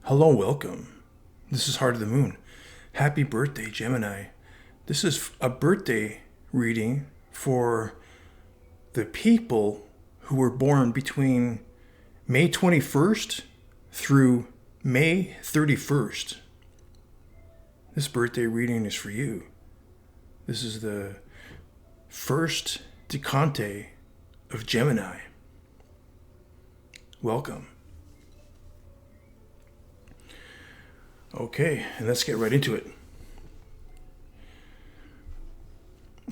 Hello, welcome. This is Heart of the Moon. Happy birthday, Gemini. This is a birthday reading for the people who were born between May 21st through May 31st. This birthday reading is for you. This is the first Decante of Gemini. Welcome. Okay, and let's get right into it.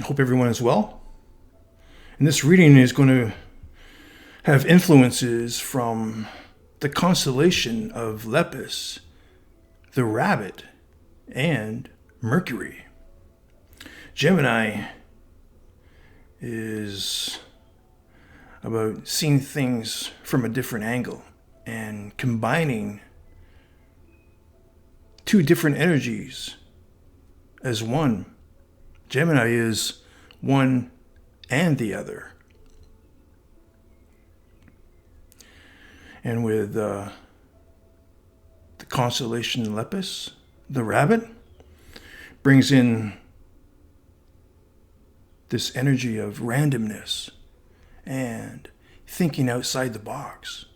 I hope everyone is well. And this reading is going to have influences from the constellation of Lepus, the Rabbit, and Mercury. Gemini is about seeing things from a different angle and combining two different energies as one. Gemini is one and the other. And with the constellation Lepus, the Rabbit, brings in this energy of randomness and thinking outside the box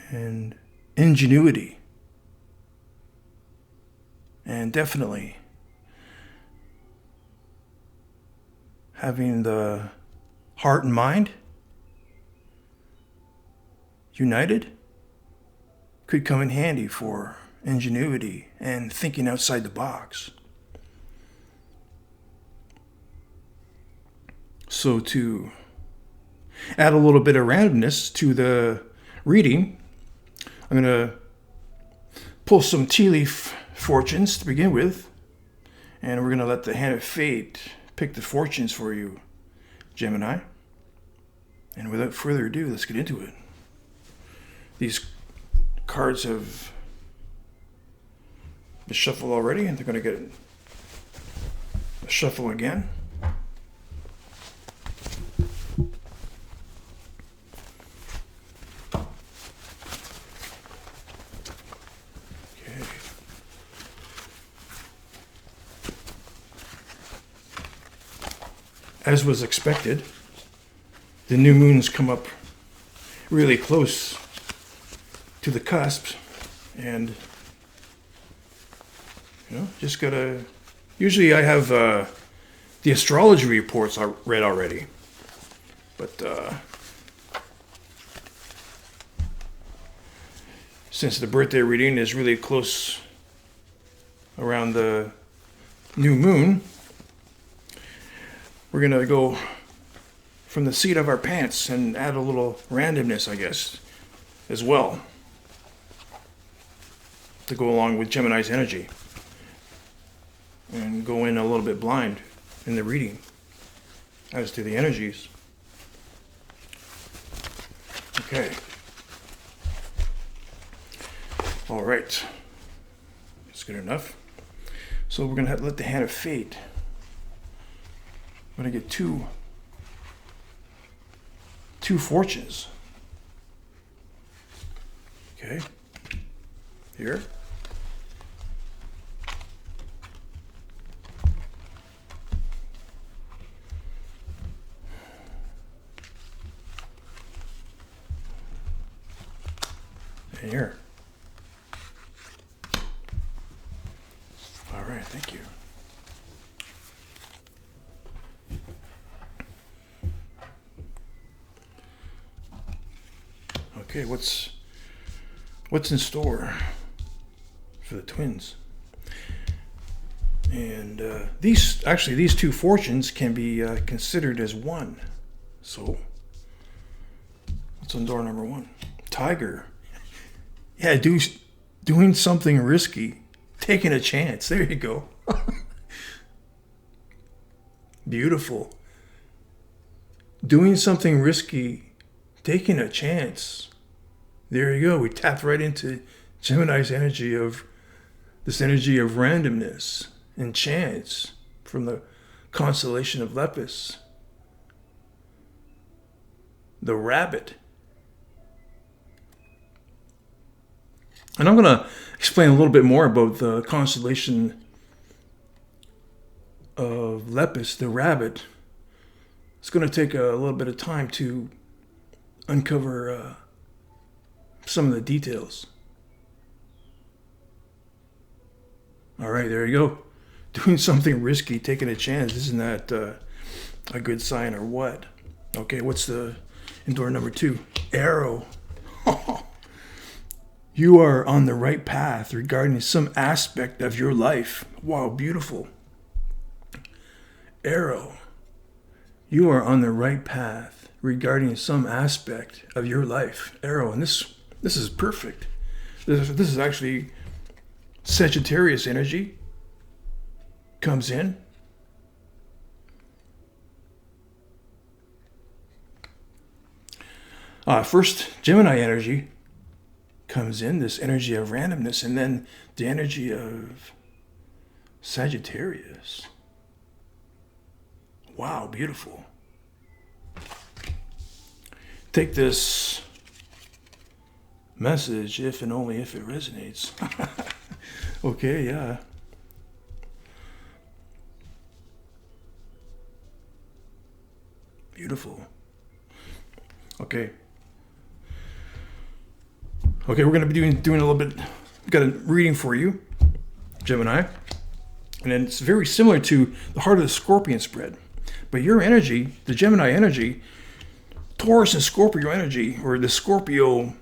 and ingenuity. And definitely having the heart and mind united could come in handy for ingenuity and thinking outside the box. So to add a little bit of randomness to the reading, I'm going to pull some tea leaf fortunes to begin with, and we're going to let the hand of fate pick the fortunes for you, Gemini. And without further ado, let's get into it. These cards have been shuffled already, and they're going to get a shuffle again. As was expected, the new moons come up really close to the cusp, and just gotta. Usually, I have the astrology reports I read already, but since the birthday reading is really close around the new moon, we're going to go from the seat of our pants and add a little randomness, I guess, as well, to go along with Gemini's energy, and go in a little bit blind in the reading as to the energies. Okay. All right. That's good enough. So we're going to let the hand of fate. I'm going to get two fortunes. Okay. Here. And here. All right, thank you. Okay, what's in store for the twins? And these two fortunes can be considered as one. So, what's on door number one? Tiger. Yeah, doing something risky, taking a chance. There you go. Beautiful. Doing something risky, taking a chance. There you go. We tapped right into Gemini's energy of randomness and chance from the constellation of Lepus. The Rabbit. And I'm going to explain a little bit more about the constellation of Lepus the Rabbit. It's going to take a little bit of time to uncover some of the details. All right, there you go. Doing something risky, taking a chance. Isn't that a good sign or what? Okay, what's the indoor number 2? Arrow. You are on the right path regarding some aspect of your life. Wow, beautiful. Arrow. You are on the right path regarding some aspect of your life. Arrow, and this is perfect. This is actually Sagittarius energy comes in. First, Gemini energy comes in, this energy of randomness, and then the energy of Sagittarius. Wow, beautiful. Take this message if and only if it resonates. Okay, yeah. Beautiful. Okay. Okay, we're going to be doing a little bit. Got a reading for you, Gemini, and it's very similar to the Heart of the Scorpion spread. But your energy, the Gemini energy, Taurus and Scorpio energy, or the Scorpio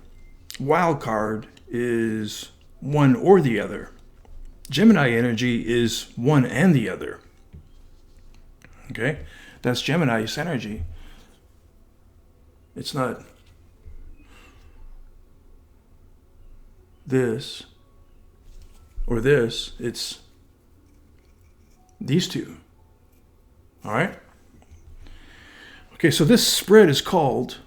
wild card, is one or the other. Gemini energy is one and the other. Okay, that's Gemini's energy. It's not this or this, it's these two. All right? Okay, so this spread is called,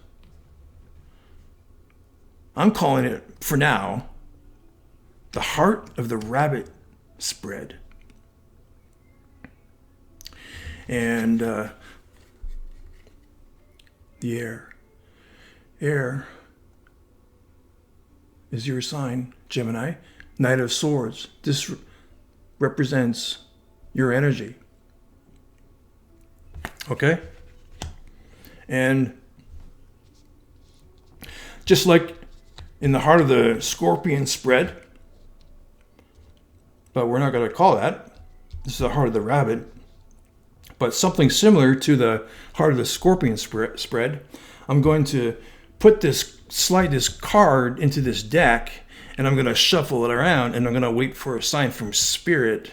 I'm calling it for now, the Heart of the Rabbit spread. And the air. Air is your sign, Gemini. Knight of Swords. This represents your energy. Okay? And just like in the Heart of the Scorpion spread, but we're not going to call that. This is the Heart of the Rabbit. But something similar to the Heart of the Scorpion spread, I'm going to slide this card into this deck, and I'm going to shuffle it around, and I'm going to wait for a sign from Spirit,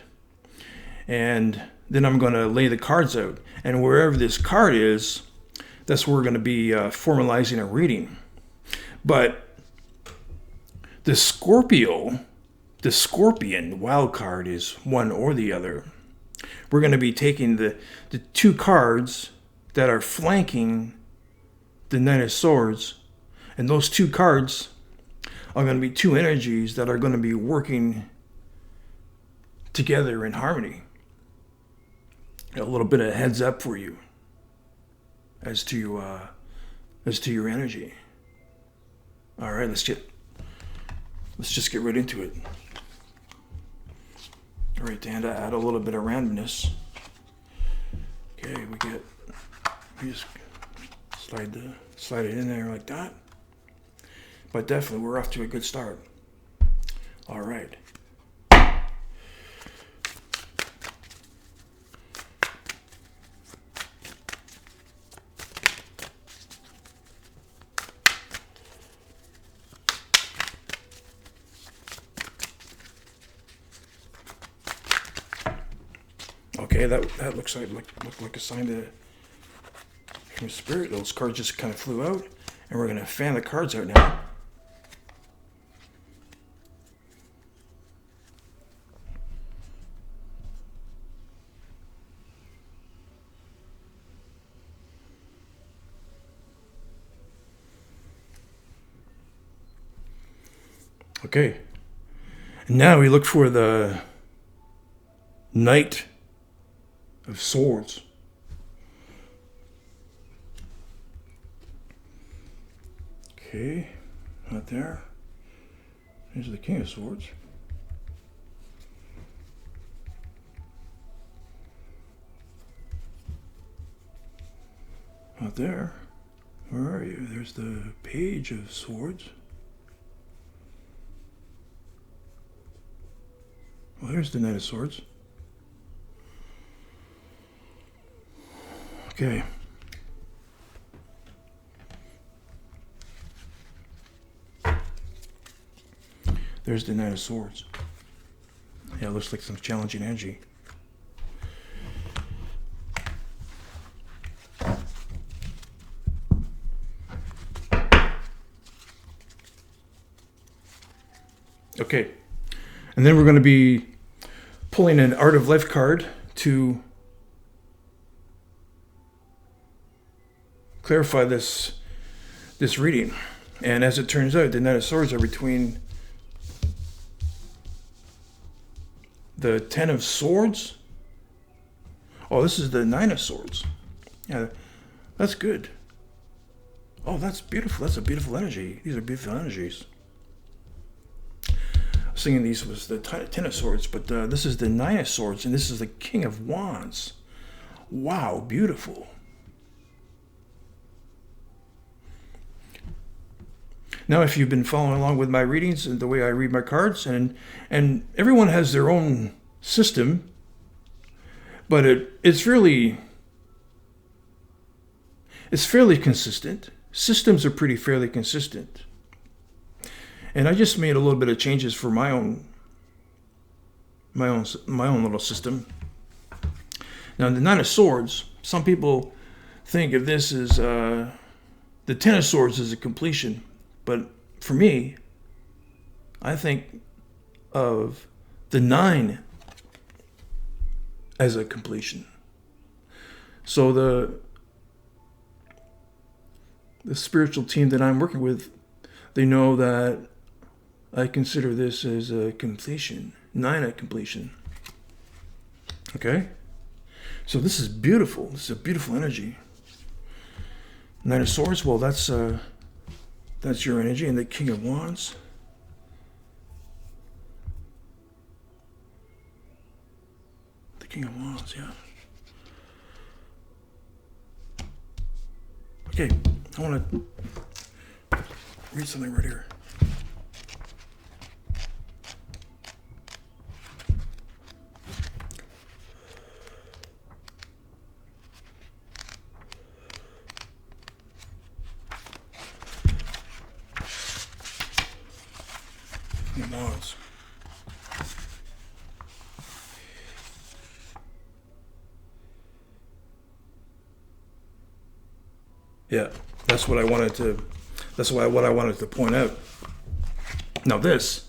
and then I'm going to lay the cards out. And wherever this card is, that's where we're going to be formalizing a reading. But the Scorpion wild card is one or the other. We're going to be taking the two cards that are flanking the Knight of Swords, and those two cards are going to be two energies that are going to be working together in harmony. A little bit of heads up for you as to your energy. All right, let's just get right into it. All right, Dan, to add a little bit of randomness. Okay, we just slide it in there like that. But definitely, we're off to a good start. All right. Okay, that looks like a sign from Spirit. Those cards just kind of flew out, and we're going to fan the cards out now. Okay, and now we look for the Knight of Swords. Okay, not there. Here's the King of Swords. Out there. Where are you? There's the Page of Swords. Well, here's the Knight of Swords. Okay. There's the Knight of Swords. Yeah, it looks like some challenging energy. Okay. And then we're going to be pulling an Art of Life card to clarify this reading. And as it turns out, the Knight of Swords are between the Ten of Swords. Oh, this is the Nine of Swords. Yeah, that's good. Oh, that's beautiful. That's a beautiful energy. These are beautiful energies. Singing these was the Ten of Swords, but this is the Nine of Swords, and this is the King of Wands. Wow, beautiful. Now, if you've been following along with my readings and the way I read my cards, and everyone has their own system, but it's fairly consistent. Systems are fairly consistent. And I just made a little bit of changes for my own little system. Now, the Nine of Swords, some people think of this as the Ten of Swords as a completion. But for me, I think of the 9 as a completion. So the spiritual team that I'm working with, they know that I consider this as a completion, 9 a completion. Okay? So this is beautiful. This is a beautiful energy. Knight of Swords, well, that's your energy. And the King of Wands. The King of Wands, yeah. Okay, I want to read something right here. Wands. Yeah, that's what I wanted to point out. Now this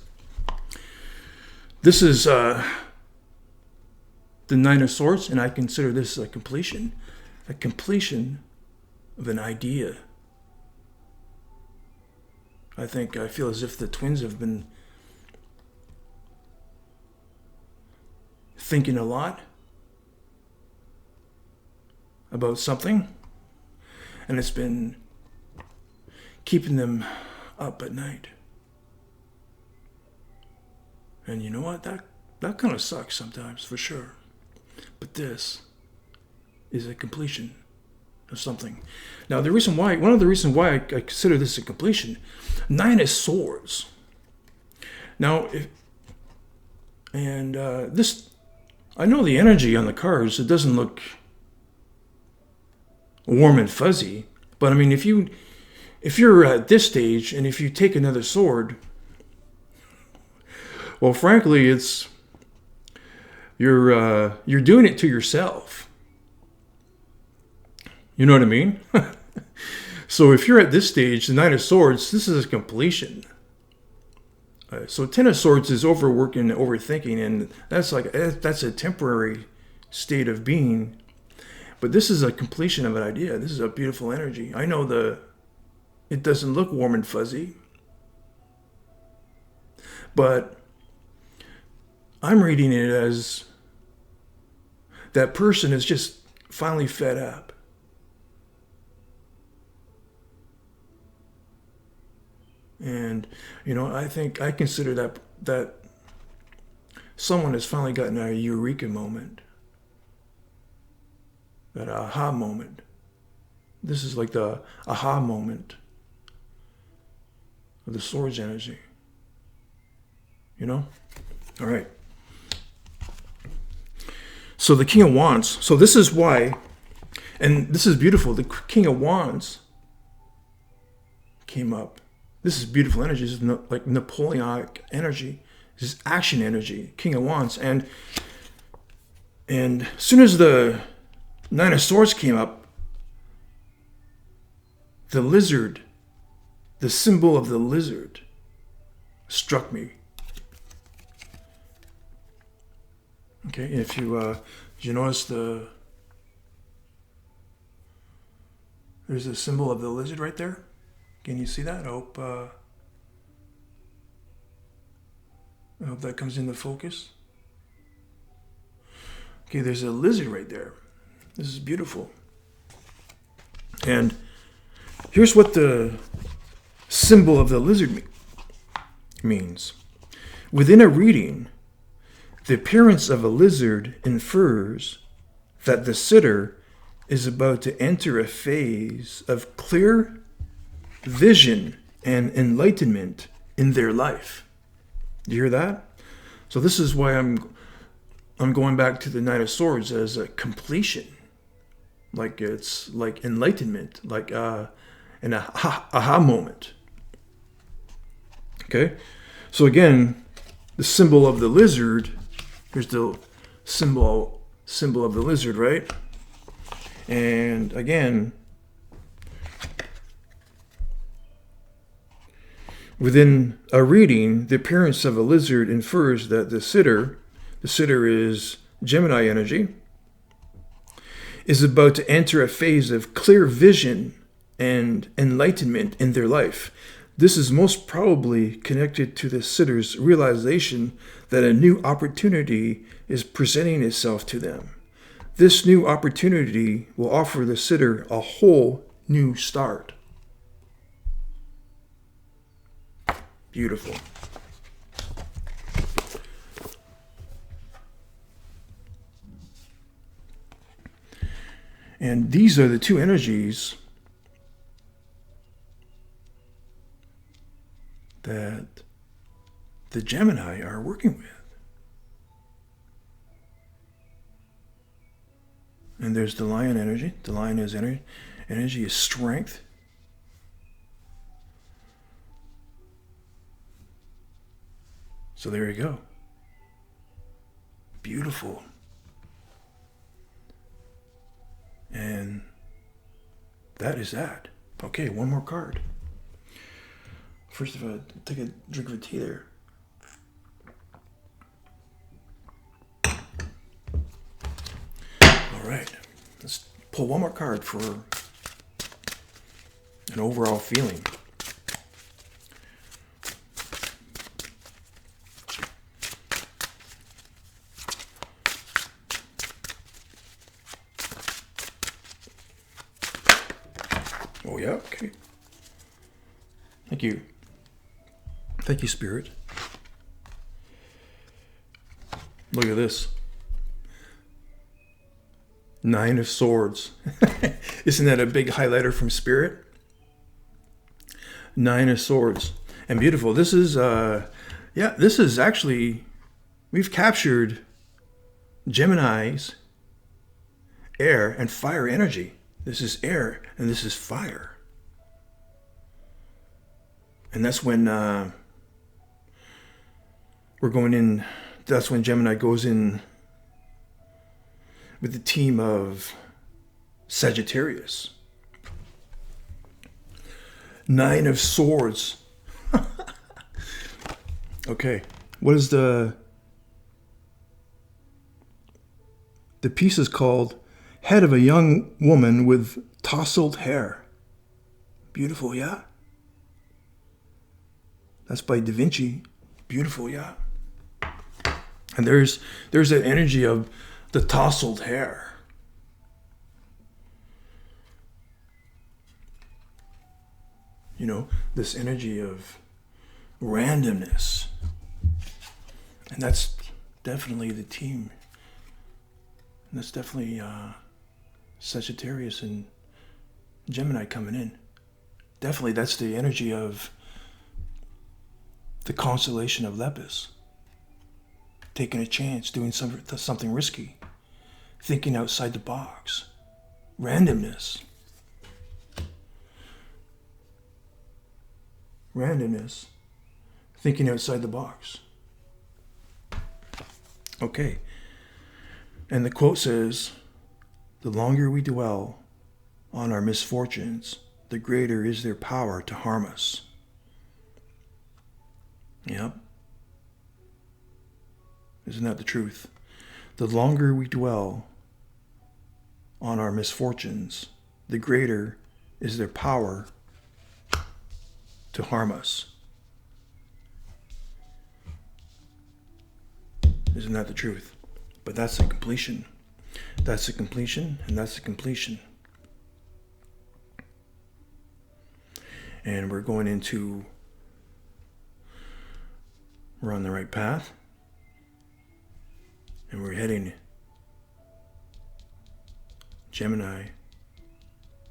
is the Nine of Swords, and I consider this a completion of an idea. I feel as if the twins have been thinking a lot about something, and it's been keeping them up at night. And you know what? That kind of sucks sometimes, for sure. But this is a completion of something. Now, one of the reasons why I consider this a completion, 9 of Swords. Now, this, I know the energy on the cards, it doesn't look warm and fuzzy, but I mean, if you're at this stage and if you take another sword, well, frankly, you're doing it to yourself. You know what I mean? So if you're at this stage, the Knight of Swords, this is a completion. So Ten of Swords is overworking, overthinking, and that's a temporary state of being. But this is a completion of an idea. This is a beautiful energy. I know it doesn't look warm and fuzzy, but I'm reading it as that person is just finally fed up. And, I consider that someone has finally gotten a Eureka moment. That aha moment. This is like the aha moment of the swords energy. All right. So the King of Wands. So this is why, and this is beautiful. The King of Wands came up. This is beautiful energy. This is like Napoleonic energy. This is action energy. King of Wands. And as soon as the Nine of Swords came up, the lizard, the symbol of the lizard, struck me. Okay, if you notice there's a symbol of the lizard right there. Can you see that? I hope that comes into focus. Okay, there's a lizard right there. This is beautiful. And here's what the symbol of the lizard means. Within a reading, the appearance of a lizard infers that the sitter is about to enter a phase of clear vision and enlightenment in their life. You hear that? So this is why I'm going back to the Knight of Swords as a completion. Like it's like enlightenment, like an aha moment. Okay? So again, the symbol of the lizard, here's the symbol of the lizard, right? And again, within a reading, the appearance of a lizard infers that the sitter is Gemini energy, is about to enter a phase of clear vision and enlightenment in their life. This is most probably connected to the sitter's realization that a new opportunity is presenting itself to them. This new opportunity will offer the sitter a whole new start. Beautiful. And these are the two energies that the Gemini are working with. And there's the lion energy. The lion is energy is strength. So there you go. Beautiful. And that is that. Okay, one more card. First of all, take a drink of tea there. All right, let's pull one more card for an overall feeling. Oh yeah, okay. Thank you. Thank you, Spirit. Look at this. Nine of Swords. Isn't that a big highlighter from Spirit? Nine of Swords. And beautiful. This is, this is actually, we've captured Gemini's air and fire energy. This is air and this is fire. And that's when we're going in, that's when Gemini goes in with the team of Sagittarius. Nine of Swords. Okay, what is the piece is called Head of a Young Woman with Tousled Hair. Beautiful, yeah? That's by Da Vinci. Beautiful, yeah? And there's that energy of the tousled hair. You know, this energy of randomness. And that's definitely the team. And that's definitely Sagittarius and Gemini coming in. Definitely that's the energy of the constellation of Lepus. Taking a chance, doing something risky. Thinking outside the box. Randomness. Randomness. Thinking outside the box. Okay. And the quote says, the longer we dwell on our misfortunes, the greater is their power to harm us. Yep. Isn't that the truth? The longer we dwell on our misfortunes, the greater is their power to harm us. Isn't that the truth? But that's the completion. That's the completion, and that's the completion. And we're on the right path. And we're heading, Gemini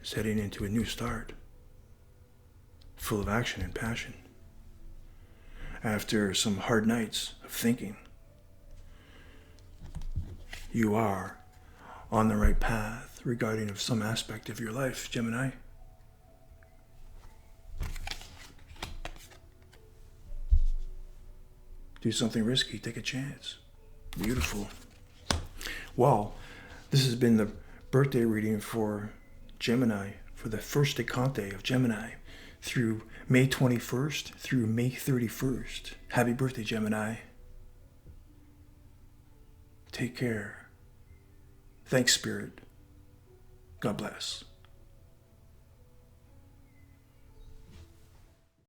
is heading into a new start, full of action and passion. After some hard nights of thinking, you are on the right path regarding of some aspect of your life, Gemini. Do something risky, take a chance. Beautiful. Well, this has been the birthday reading for Gemini, for the first Decante of Gemini, through May 21st through May 31st. Happy birthday, Gemini. Take care. Thanks, Spirit. God bless.